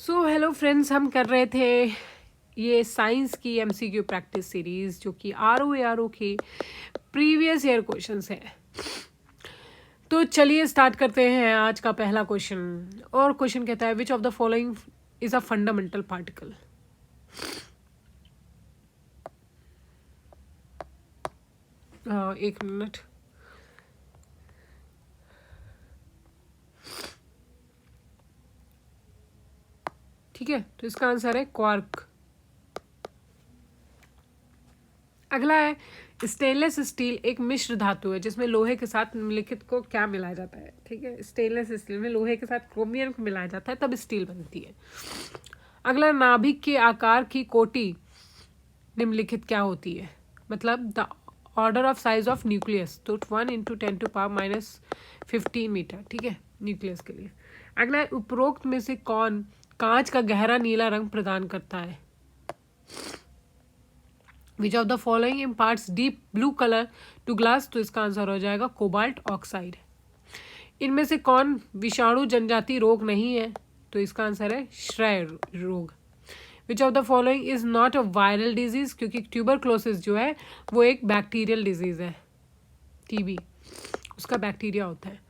So hello friends, हम कर रहे थे ये साइंस की एमसीक्यू प्रैक्टिस सीरीज जो कि आर ओ के प्रीवियस ईयर क्वेश्चंस हैं। तो चलिए स्टार्ट करते हैं आज का पहला क्वेश्चन। और क्वेश्चन कहता है which of the following is a fundamental particle. एक मिनट। ठीक है, तो इसका आंसर है क्वार्क। अगला है स्टेनलेस स्टील एक मिश्र धातु है जिसमें लोहे के साथ निम्नलिखित को क्या मिलाया जाता है। ठीक है, स्टेनलेस स्टील में लोहे के साथ क्रोमियम को मिलाया जाता है तब स्टील बनती है। अगला, नाभिक के आकार की कोटि निम्नलिखित क्या होती है, मतलब the order of size of nucleus, तो 1 × 10⁻⁻15 मीटर। ठीक है, न्यूक्लियस के लिए। अगला, उपरोक्त में से कौन कांच का गहरा नीला रंग प्रदान करता है। Which of the following imparts deep blue colour to glass, तो इसका आंसर हो जाएगा कोबाल्ट ऑक्साइड। इनमें से कौन विषाणु जनजाति रोग नहीं है, तो इसका आंसर है श्रेय रोग। विच of the following is not a viral disease, क्योंकि ट्यूबरक्लोसिस जो है वो एक बैक्टीरियल डिजीज है। टीबी उसका बैक्टीरिया होता है।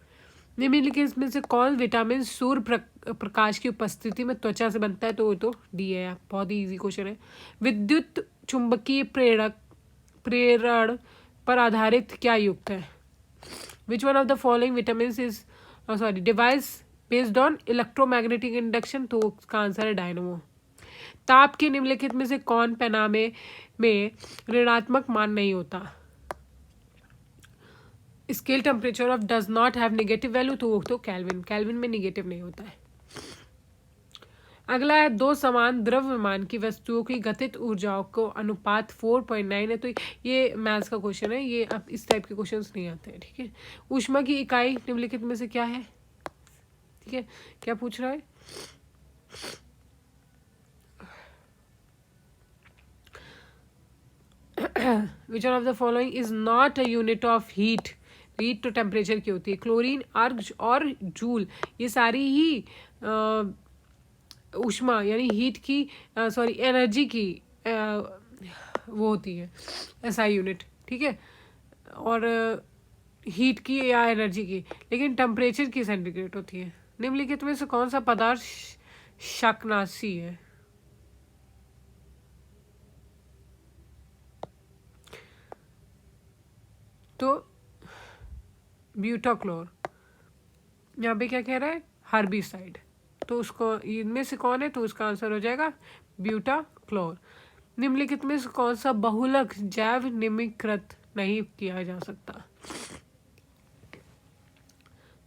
निम्नलिखित में से कौन विटामिन सूर्य प्रकाश की उपस्थिति में त्वचा से बनता है, तो वो तो डी है। बहुत ही इजी क्वेश्चन है। विद्युत चुंबकीय प्रेरण पर आधारित क्या युक्त है। Which one of the following vitamin is device based on electromagnetic induction, तो उसका आंसर है डायनमो। ताप के निम्नलिखित में से कौन पैमाने में ऋणात्मक मान नहीं होता। Scale temperature of does not have negative value, तो वो तो कैल्विन में नेगेटिव नहीं होता है। अगला है दो समान द्रव्यमान की वस्तुओं की गतिज ऊर्जाओं को अनुपात 4.9 है। तो ये मैथ्स का क्वेश्चन है, ये अब इस टाइप के क्वेश्चंस नहीं आते हैं। ठीक है, ऊष्मा की इकाई निम्नलिखित में से क्या है। ठीक है, क्या पूछ रहा है। Which one of the following is not a unit of heat. Heat तो टेम्परेचर की होती है। क्लोरीन, अर्ग और जूल ये सारी ही ऊष्मा यानी हीट की एनर्जी की वो होती है एसआई यूनिट। ठीक है, और हीट की या एनर्जी की, लेकिन टेम्परेचर की सेंटीग्रेड होती है। निम्नलिखित में से कौन सा पदार्थ शाकनाशी है। तो ब्यूटाक्लोर। यहाँ पे क्या कह रहा है, हर्बिसाइड, तो उसको इनमें से कौन है, तो उसका आंसर हो जाएगा ब्यूटाक्लोर। निम्नलिखित में से कौन सा बहुलक जैव निम्नीकृत नहीं किया जा सकता,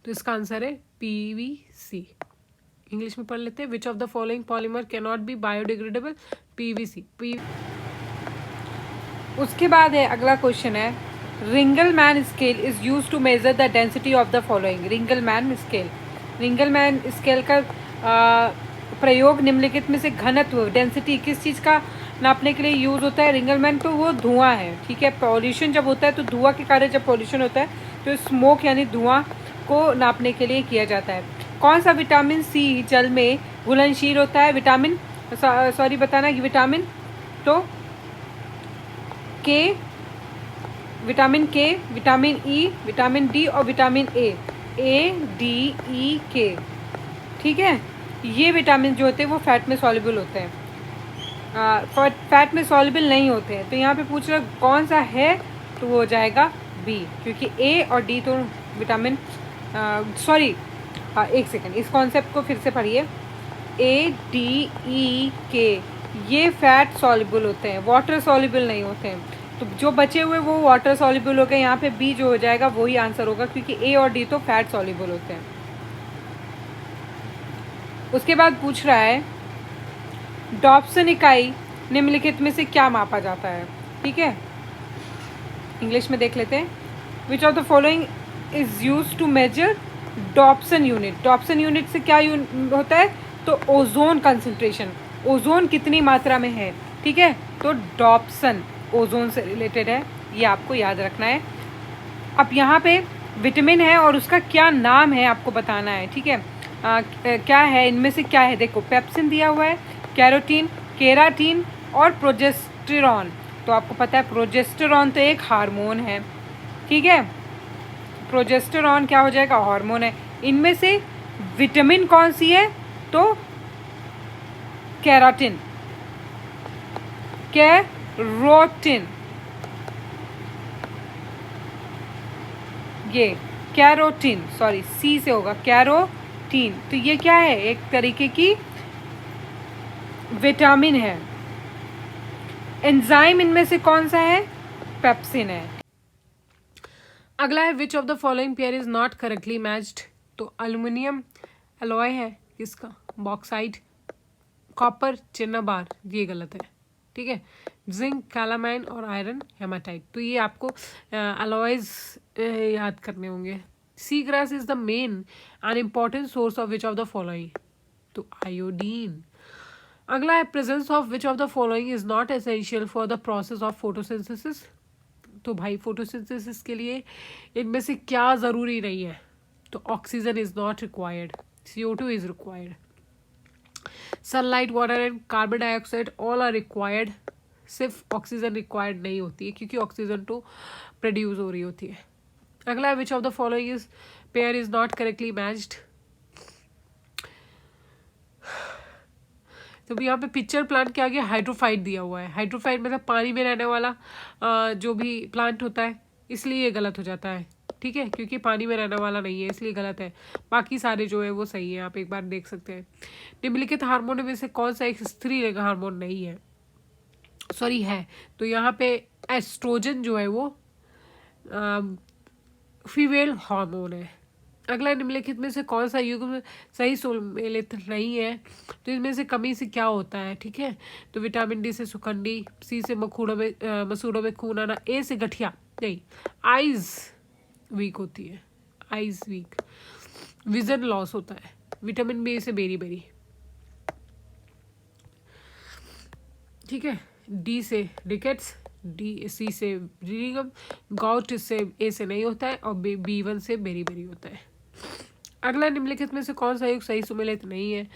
तो इसका आंसर है पीवीसी। इंग्लिश में पढ़ लेते हैं। Which of the following polymer can not be biodegradable, PVC. उसके बाद है अगला क्वेश्चन है Ringelmann scale is use to measure the density of the following. Ringelmann scale का प्रयोग निम्नलिखित में से घनत्व डेंसिटी किस चीज़ का नापने के लिए यूज़ होता है। रिंगलमैन तो वो धुआं है। ठीक है, पॉल्यूशन जब होता है तो धुआं के कारण जब पॉल्यूशन होता है तो स्मोक यानी धुआं को नापने के लिए किया जाता है। कौन सा विटामिन सी जल में घुलनशील होता है। विटामिन बताना कि विटामिन तो के, विटामिन के, विटामिन ई, विटामिन डी और विटामिन ए डी ई के। ठीक है, ये विटामिन जो होते हैं वो फैट में सॉल्युबल होते हैं, फैट में सॉल्युबल नहीं होते हैं। तो यहाँ पे पूछ रहा कौन सा है, तो वो हो जाएगा बी, क्योंकि ए और डी तो विटामिन एक सेकेंड, इस कॉन्सेप्ट को फिर से पढ़िए। ए डी ई के ये फैट सॉल्युबल होते हैं, वाटर सॉल्युबल नहीं होते हैं। तो जो बचे हुए वो वाटर सॉल्युबल हो गए। यहाँ पे बी जो हो जाएगा वही आंसर होगा, क्योंकि ए और डी तो फैट सॉल्युबल होते हैं। उसके बाद पूछ रहा है डॉप्सन इकाई निम्नलिखित में से क्या मापा जाता है। ठीक है, इंग्लिश में देख लेते हैं। Which of the following is use to measure Dobson unit. Dobson unit से क्या होता है, तो ओजोन कंसंट्रेशन, ओजोन कितनी मात्रा में है। ठीक है, तो डॉप्सन ओजोन से रिलेटेड है, ये आपको याद रखना है। अब यहाँ पे विटामिन है और उसका क्या नाम है आपको बताना है। ठीक है, क्या है, इनमें से क्या है? देखो पेप्सिन दिया हुआ है, कैरोटीन, केराटीन और प्रोजेस्टेरॉन। तो आपको पता है प्रोजेस्टेरॉन तो एक हार्मोन है, ठीक है, प्रोजेस्टेरॉन क्या हो जाएगा? हार्मोन है। इनमें से विटामिन कौन सी है? तो केराटिन, कैरोटिन, ये कैरोटीन, सॉरी सी से होगा, कैरोटीन। तो ये क्या है? एक तरीके की विटामिन है। एंजाइम इनमें से कौन सा है? पेप्सिन है। अगला है which of the following pair is not correctly matched. तो अल्युमिनियम एलॉय है किसका? बॉक्साइट, कॉपर, चिन्नाबार, ये गलत है, ठीक है। जिंक, कैलामाइन और आयरन हेमाटाइट। तो ये आपको अलॉयज याद करने होंगे। Sea grass is the main and important source of which of the following. तो आयोडीन। अगला है presence of which of the following is not essential for the process of photosynthesis. तो भाई फोटोसिंथेसिस के लिए इनमें से क्या ज़रूरी नहीं है? तो oxygen is not required, CO2 is required. Sunlight, water and carbon dioxide all are required. सिर्फ ऑक्सीजन रिक्वायर्ड नहीं होती है क्योंकि ऑक्सीजन तो प्रोड्यूस हो रही होती है। अगला है which of the following is pair is not correctly matched. तो यहाँ पे पिक्चर प्लांट के आगे हाइड्रोफाइट दिया हुआ है। हाइड्रोफाइट मतलब पानी में रहने वाला जो भी प्लांट होता है, इसलिए ये गलत हो जाता है, ठीक है, क्योंकि पानी में रहने वाला नहीं है इसलिए गलत है। बाकी सारे जो है वो सही है, आप एक बार देख सकते हैं। निम्नलिखित हार्मोन में से कौन सा एक स्त्रीलिंग हार्मोन नहीं है? सॉरी है। तो यहाँ पे एस्ट्रोजन जो है वो फीमेल हार्मोन है। अगला निम्नलिखित में से कौन सा युग्म सही सम्मिलित नहीं है? तो इसमें से कमी से क्या होता है, ठीक है। तो विटामिन डी से सुखंडी, सी से मसूड़ों में खून आना, ए से गठिया नहीं, आइज वीक होती है, आइज वीक, विजन लॉस होता है, विटामिन बी से बेरी बेरी, ठीक है। डी से रिकेट्स, सी से रिंगम, गाउट से ए से नहीं होता है और B1 से बेरी बेरी होता है। अगला निम्नलिखित में से कौन सा युग सही सुमेलित नहीं है?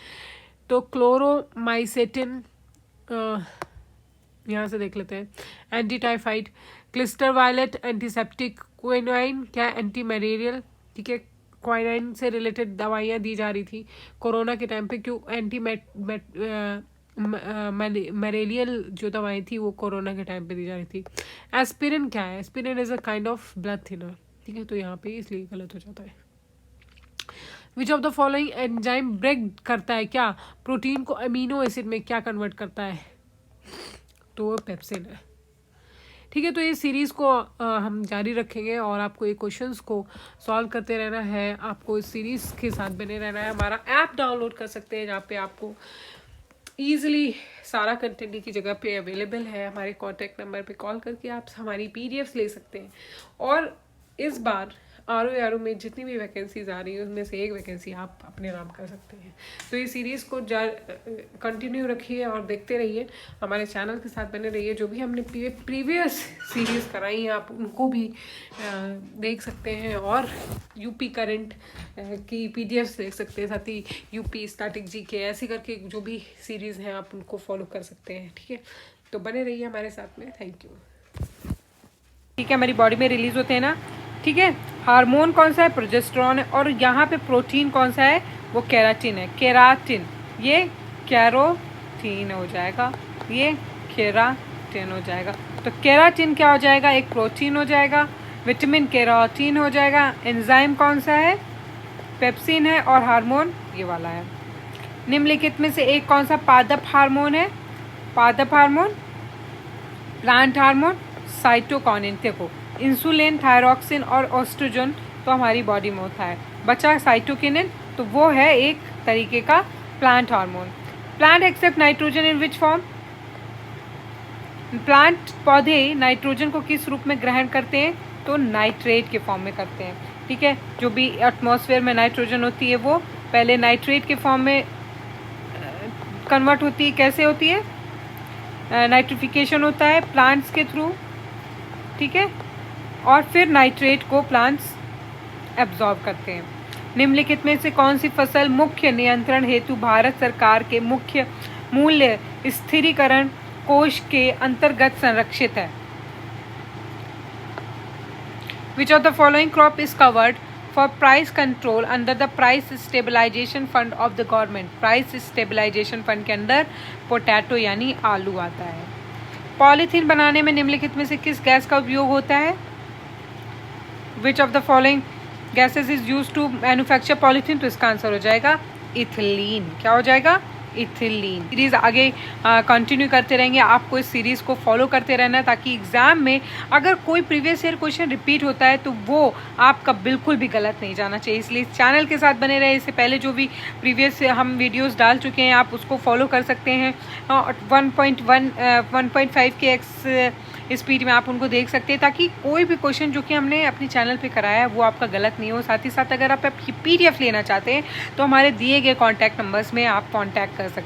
तो क्लोरोमाइसेटिन, यहाँ से देख लेते हैं, anti typhoid, crystal violet, antiseptic, quinine क्या एंटी मलेरियल, ठीक है। क्विनाइन से रिलेटेड दवाइयाँ दी जा रही थी कोरोना के टाइम पे, क्यों? एंटी मलेरियल जो दवाई थी वो कोरोना के टाइम पे दी जा रही थी। एस्पिरिन क्या है? Aspirin is a kind of blood thinner, ठीक है, तो यहाँ पे इसलिए गलत हो जाता है। Which of the following enzyme break करता है क्या? प्रोटीन को अमीनो एसिड में क्या कन्वर्ट करता है? तो पेप्सिन है, ठीक है। तो ये सीरीज़ को हम जारी रखेंगे और आपको ये क्वेश्चंस को सॉल्व करते रहना है। आपको इस सीरीज़ के साथ बने रहना है। हमारा ऐप डाउनलोड कर सकते हैं जहाँ पे आपको ईजिली सारा कंटेंट की जगह पे अवेलेबल है। हमारे कॉन्टैक्ट नंबर पे कॉल करके आप हमारी PDFs ले सकते हैं। और इस बार RO में जितनी भी वैकेंसीज आ रही है उनमें से एक वैकेंसी आप अपने नाम कर सकते हैं। तो ये सीरीज़ को कंटिन्यू रखिए और देखते रहिए, हमारे चैनल के साथ बने रहिए। जो भी हमने प्रीवियस सीरीज़ कराई हैं आप उनको भी देख सकते हैं और UP करंट की PDFs देख सकते हैं, साथ ही UP स्टैटिक GK ऐसे करके जो भी सीरीज़ हैं आप उनको फॉलो कर सकते हैं, ठीक है। तो बने रहिए हमारे साथ में। Thank you. ठीक है, हमारी बॉडी में रिलीज होते हैं ना, ठीक है। हार्मोन कौन सा है? प्रोजेस्टेरॉन है। और यहाँ पे प्रोटीन कौन सा है? वो केराटिन है, केराटिन। ये कैरोटीन हो जाएगा, ये केराटिन हो जाएगा। तो केराटिन क्या हो जाएगा? एक प्रोटीन हो जाएगा। विटामिन केराटिन हो जाएगा। एंजाइम कौन सा है? पेप्सिन है। और हार्मोन ये वाला है। निम्नलिखित में से एक कौन सा पादप हार्मोन है? पादप हार्मोन, प्लांट हार्मोन, साइटोकाइनिन। देखो इंसुलिन, थायरॉक्सिन और ऑस्ट्रोजन तो हमारी बॉडी में होता है, बचा साइटोकिनिन, तो वो है एक तरीके का plant hormone. Plant accept nitrogen in which form? Plant पौधे नाइट्रोजन को किस रूप में ग्रहण करते हैं? तो नाइट्रेट के फॉर्म में करते हैं, ठीक है। जो भी एटमॉस्फेयर में नाइट्रोजन होती है वो पहले नाइट्रेट के फॉर्म में कन्वर्ट होती है। कैसे होती है? नाइट्रिफिकेशन होता है प्लांट्स के थ्रू, ठीक है, और फिर नाइट्रेट को प्लांट्स एब्जॉर्ब करते हैं। निम्नलिखित में से कौन सी फसल मुख्य नियंत्रण हेतु भारत सरकार के मुख्य मूल्य स्थिरीकरण कोष के अंतर्गत संरक्षित है? Which of the following crop is covered for price control under the price stabilization fund of the government? Price stabilisation fund के अंदर पोटैटो यानी आलू आता है। पॉलीथीन बनाने में निम्नलिखित में से किस गैस का उपयोग होता है? Which of the following gases is used to manufacture polythene? तो इसका आंसर हो जाएगा इथिलीन। क्या हो जाएगा? इथिलीन। सीरीज आगे कंटिन्यू करते रहेंगे, आपको इस सीरीज को फॉलो करते रहना है ताकि एग्जाम में अगर कोई प्रीवियस ईयर क्वेश्चन रिपीट होता है तो वो आपका बिल्कुल भी गलत नहीं जाना चाहिए। इसलिए चैनल के साथ बने रहे। इससे पहले जो भी प्रीवियस हम वीडियोस डाल चुके हैं आप उसको फॉलो कर सकते हैं। 1.5 के स्पीड में आप उनको देख सकते हैं ताकि कोई भी क्वेश्चन जो कि हमने अपने चैनल पे कराया है वो आपका गलत नहीं हो। साथ ही साथ अगर आप PDF लेना चाहते हैं तो हमारे दिए गए कॉन्टैक्ट नंबर्स में आप कॉन्टैक्ट कर सकते हैं।